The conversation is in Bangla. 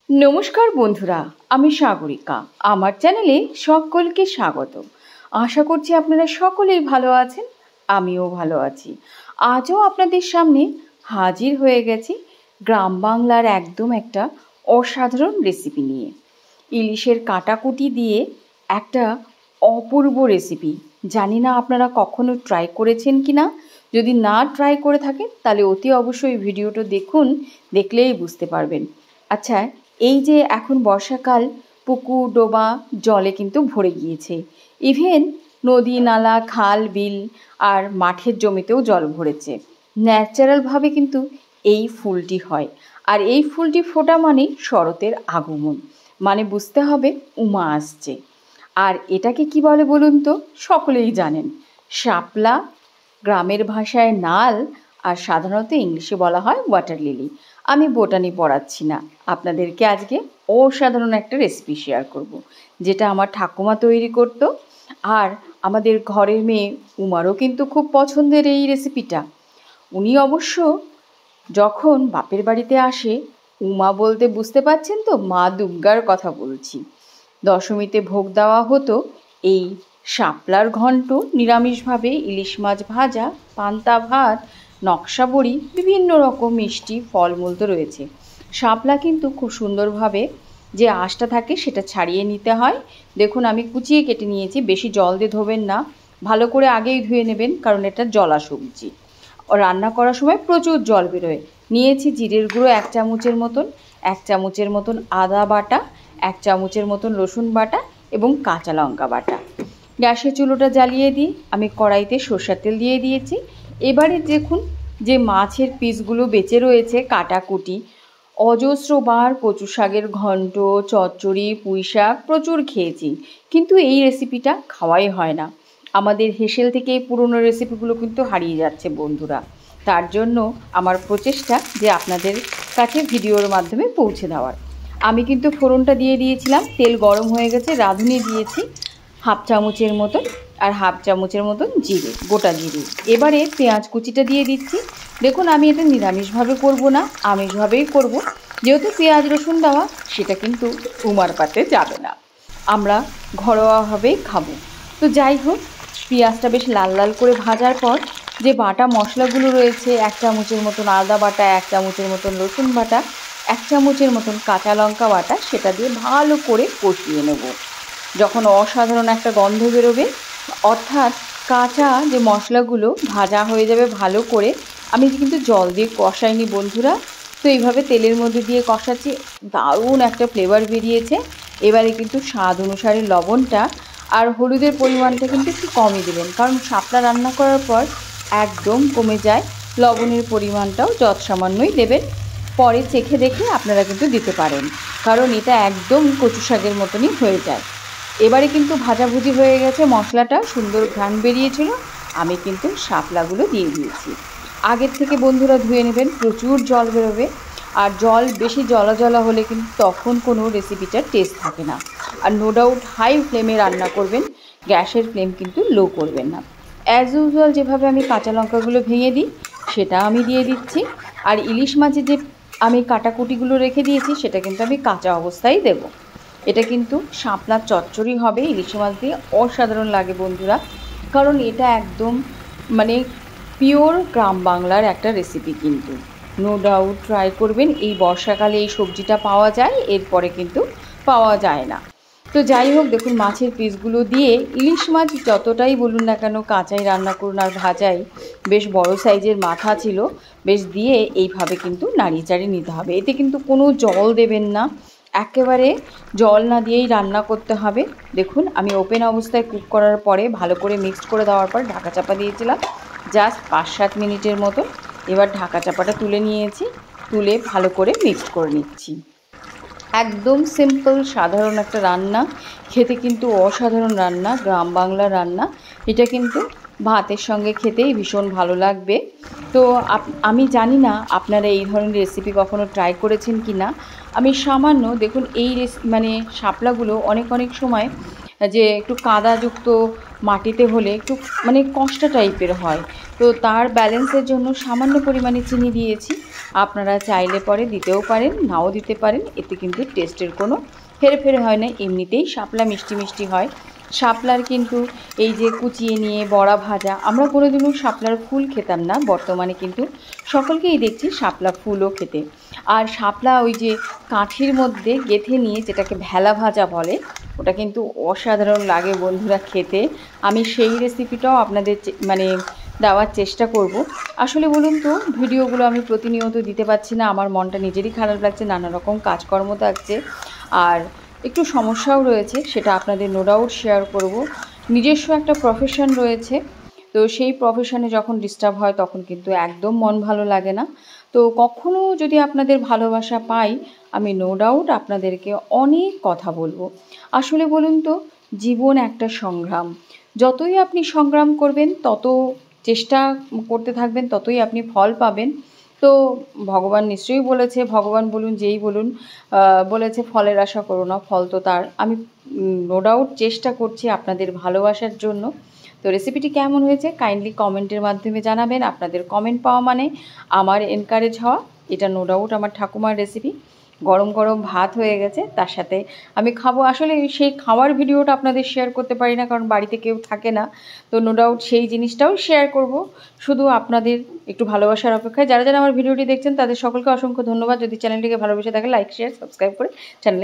নমস্কার বন্ধুরা, আমি সাগরিকা। আমার চ্যানেলে সকলকে স্বাগত। আশা করছি আপনারা সকলেই ভালো আছেন, আমিও ভালো আছি। আজও আপনাদের সামনে হাজির হয়ে গেছি গ্রাম বাংলার একদম একটা অসাধারণ রেসিপি নিয়ে। ইলিশের কাটাকুটি দিয়ে একটা অপূর্ব রেসিপি। জানি না আপনারা কখনো ট্রাই করেছেন কি না। যদি না ট্রাই করে থাকেন তাহলে অতি অবশ্যই ভিডিওটা দেখুন, দেখলেই বুঝতে পারবেন। আচ্ছা, এই যে এখন বর্ষাকাল, পুকুর ডোবা জলে কিন্তু ভরে গিয়েছে। ইভেন নদী নালা খাল বিল আর মাঠের জমিতেও জল ভরেছে। ন্যাচারালভাবে কিন্তু এই ফুলটি হয়, আর এই ফুলটি ফোটা মানে শরতের আগমন, মানে বুঝতে হবে উমা আসছে। আর এটাকে কি বলে বলুন তো? সকলেই জানেন, শাপলা, গ্রামের ভাষায় নাল, আর সাধারণত ইংলিশে বলা হয় ওয়াটার লিলি। আমি বোটানি পড়াচ্ছি না, আপনাদেরকে আজকে অসাধারণ একটা রেসিপি শেয়ার করব, যেটা আমার ঠাকুমা তৈরি করতো। আর আমাদের ঘরের মেয়ে উমারও কিন্তু খুব পছন্দের এই রেসিপিটা। উনি অবশ্য যখন বাপের বাড়িতে আসে, উমা বলতে বুঝতে পারছেন তো, মা দুর্গার কথা বলছি। দশমীতে ভোগ দেওয়া হতো এই শাপলার ঘন্ট, নিরামিষভাবে ইলিশ মাছ ভাজা, পান্তা ভাত, নকশা বড়ি, বিভিন্ন রকম মিষ্টি ফলমূল তো রয়েছে। শাপলা কিন্তু খুব সুন্দরভাবে যে আঁশটা থাকে সেটা ছাড়িয়ে নিতে হয়। দেখুন আমি কুচিয়ে কেটে নিয়েছি, বেশি জল দিয়ে ধোবেন না, ভালো করে আগেই ধুয়ে নেবেন, কারণ এটা জলা সবজি। রান্না করার সময় প্রচুর জল বেরোয়। নিয়েছি জিরের গুঁড়ো 1 চামচের মতন, 1 চামচের মতন আদা বাটা, 1 চামচের মতন রসুন বাটা এবং কাঁচা লঙ্কা বাটা। গ্যাসের চুলোটা জ্বালিয়ে দিই, আমি কড়াইতে সরষের তেল দিয়ে দিয়েছি। এবারে দেখুন যে মাছের পিসগুলো বেঁচে রয়েছে কাটাকুটি, অজস্রবার কচু শাকের ঘন্ট, চচ্চড়ি, পুঁই শাক প্রচুর খেয়েছি, কিন্তু এই রেসিপিটা খাওয়াই হয় না। আমাদের হেসেল থেকে এই পুরনো রেসিপিগুলো কিন্তু হারিয়ে যাচ্ছে বন্ধুরা। তার জন্য আমার প্রচেষ্টা যে আপনাদের কাছে ভিডিওর মাধ্যমে পৌঁছে দেওয়ার। আমি কিন্তু ফোড়নটা দিয়ে দিয়েছিলাম, তেল গরম হয়ে গেছে, রাঁধুনি দিয়েছি 1/2 চামচের মতন, আর 1/2 চামচের মতন জিরে, গোটা জিরে। এবারে পেঁয়াজ কুচিটা দিয়ে দিচ্ছি। দেখুন আমি এটা নিরামিষভাবে করব না, আমিষভাবেই করব। যেহেতু পেঁয়াজ রসুন দেওয়া, সেটা কিন্তু উমার পাতে যাবে না, আমরা ঘরোয়াভাবেই খাবো। তো যাই হোক, পেঁয়াজটা বেশ লাল লাল করে ভাজার পর যে বাটা মশলাগুলো রয়েছে, 1 চামচের মতন আদা বাটা, 1 চামচের মতন রসুন বাটা, 1 চামচের মতন কাঁচা লঙ্কা বাটা, সেটা দিয়ে ভালো করে কষিয়ে নেব। যখন অসাধারণ একটা গন্ধ বেরোবে, অর্থাৎ কাঁচা যে মশলাগুলো ভাজা হয়ে যাবে ভালো করে, আমি কিন্তু জল দিয়ে কষাইনি বন্ধুরা। তো এইভাবে তেলের মধ্যে দিয়ে কষাচ্ছি, দারুণ একটা ফ্লেভার বেরিয়েছে। এবারে কিন্তু স্বাদ অনুসারে লবণটা আর হলুদের পরিমাণটা কিন্তু একটু কমই দেবেন, কারণ শাপলা রান্না করার পর একদম কমে যায়। লবণের পরিমাণটাও যৎসামান্যই দেবেন, পরে চেখে দেখে আপনারা কিন্তু দিতে পারেন, কারণ এটা একদম কচু শাকের মতনই হয়ে যায়। এবারে কিন্তু ভাজাভুজি হয়ে গেছে, মশলাটা সুন্দর ঘ্রাণ বেরিয়েছিল, আমি কিন্তু শাপলাগুলো দিয়ে দিয়েছি। আগের থেকে বন্ধুরা ধুয়ে নেবেন, প্রচুর জল বেরোবে, আর জল বেশি জলা জলা হলে কিন্তু তখন কোনো রেসিপিটার টেস্ট থাকে না। আর নো ডাউট হাই ফ্লেমে রান্না করবেন, গ্যাসের ফ্লেম কিন্তু লো করবেন না। অ্যাজ ইউজুয়াল যেভাবে আমি কাঁচা লঙ্কাগুলো ভেঙে দিই, সেটা আমি দিয়ে দিচ্ছি। আর ইলিশ মাছের যে আমি কাটাকুটিগুলো রেখে দিয়েছি, সেটা কিন্তু আমি কাঁচা অবস্থায় দেবো। এটা কিন্তু শাপলার চচ্চড়ি হবে ইলিশ মাছ দিয়ে, অসাধারণ লাগে বন্ধুরা, কারণ এটা একদম মানে পিওর গ্রাম বাংলার একটা রেসিপি। কিন্তু নো ডাউট ট্রাই করবেন। এই বর্ষাকালে এই সবজিটা পাওয়া যায়, এরপরে কিন্তু পাওয়া যায় না। তো যাই হোক, দেখুন মাছের পিসগুলো দিয়ে, ইলিশ মাছ যতটাই বলুন না কেন, কাঁচাই রান্না করুন আর ভাজাই, বেশ বড় সাইজের মাথা ছিল, বেশ দিয়ে এইভাবে কিন্তু নাড়িয়ে চাড়িয়ে নিতে হবে। এতে কিন্তু কোনো জল দেবেন না, একেবারে জল না দিয়েই রান্না করতে হবে। দেখুন আমি ওপেন অবস্থায় কুক করার পরে ভালো করে মিক্সড করে দেওয়ার পর ঢাকা চাপা দিয়েছিলাম জাস্ট 5-7 মিনিটের মতো। এবার ঢাকা চাপাটা তুলে নিয়েছি, তুলে ভালো করে মিক্সড করে নিচ্ছি। একদম সিম্পল সাধারণ একটা রান্না, খেতে কিন্তু অসাধারণ রান্না, গ্রাম বাংলার রান্না। এটা কিন্তু ভাতের সঙ্গে খেতেই ভীষণ ভালো লাগবে। তো আমি জানি না আপনারা এই ধরনের রেসিপি কখনো ট্রাই করেছেন কি না। আমি সামান্য দেখুন এই মানে শাপলাগুলো অনেক সময় যে একটু কাদাযুক্ত মাটিতে হলে একটু মানে কষ্ট টাইপের হয়। তো তার ব্যালেন্সের জন্য সামান্য পরিমাণে চিনি দিয়েছি। আপনারা চাইলে পরে দিতেও পারেন, নাও দিতে পারেন, এতে কিন্তু টেস্টের কোনো হেরফের হয় না, এমনিতেই শাপলা মিষ্টি মিষ্টি হয়। শাপলার কিন্তু এই যে কুচিয়ে নিয়ে বড়া ভাজা, আমরা কোনোদিনও শাপলার ফুল খেতাম না, বর্তমানে কিন্তু সকলকেই দেখছি শাপলা ফুলও খেতে। আর শাপলা ওই যে কাঠির মধ্যে গেঁথে নিয়ে যেটাকে ভেলা ভাজা বলে, ওটা কিন্তু অসাধারণ লাগে বন্ধুরা খেতে। আমি সেই রেসিপিটাও আপনাদের মানে দেওয়ার চেষ্টা করব। আসলে বলুন তো, ভিডিওগুলো আমি প্রতিনিয়ত দিতে পারছি না, আমার মনটা নিজেরই খারাপ লাগছে, নানা রকম কাজকর্ম থাকছে, আর একটু সমস্যাও রয়েছে, সেটা আপনাদের নো ডাউট শেয়ার করব। নিজস্ব একটা প্রফেশন রয়েছে, তো সেই প্রফেশনে যখন ডিস্টার্ব হয় তখন কিন্তু একদম মন ভালো লাগে না। তো কখনো যদি আপনাদের ভালোবাসা পাই, আমি নো ডাউট আপনাদেরকে অনেক কথা বলবো। আসলে বলুন তো, জীবন একটা সংগ্রাম, যতই আপনি সংগ্রাম করবেন, তত চেষ্টা করতে থাকবেন, ততই আপনি ফল পাবেন। তো ভগবান নিশ্চয়ই বলেছে, ভগবান বলুন যেই বলুন, বলেছে ফলের আশা করো না, ফল তো তার। আমি নো ডাউট চেষ্টা করছি আপনাদের ভালোবাসার জন্য। তো রেসিপিটি কেমন হয়েছে কাইন্ডলি কমেন্টের মাধ্যমে জানাবেন। আপনাদের কমেন্ট পাওয়া মানে আমার এনকারেজ হওয়া। এটা নো ডাউট আমার ঠাকুমার রেসিপি। গরম গরম ভাত হয়ে গেছে, তার সাথে আমি খাবো। আসলে সেই খাওয়ার ভিডিওটা আপনাদের শেয়ার করতে পারি না, কারণ বাড়িতে কেউ থাকে না। তো নো ডাউট সেই জিনিসটাও শেয়ার করব, শুধু আপনাদের একটু ভালোবাসার অপেক্ষায়। যারা যারা আমার ভিডিওটি দেখছেন তাদের সকলকে অসংখ্য ধন্যবাদ। যদি চ্যানেলটিকে ভালোবেসে থাকে, লাইক শেয়ার সাবস্ক্রাইব করে চ্যানেল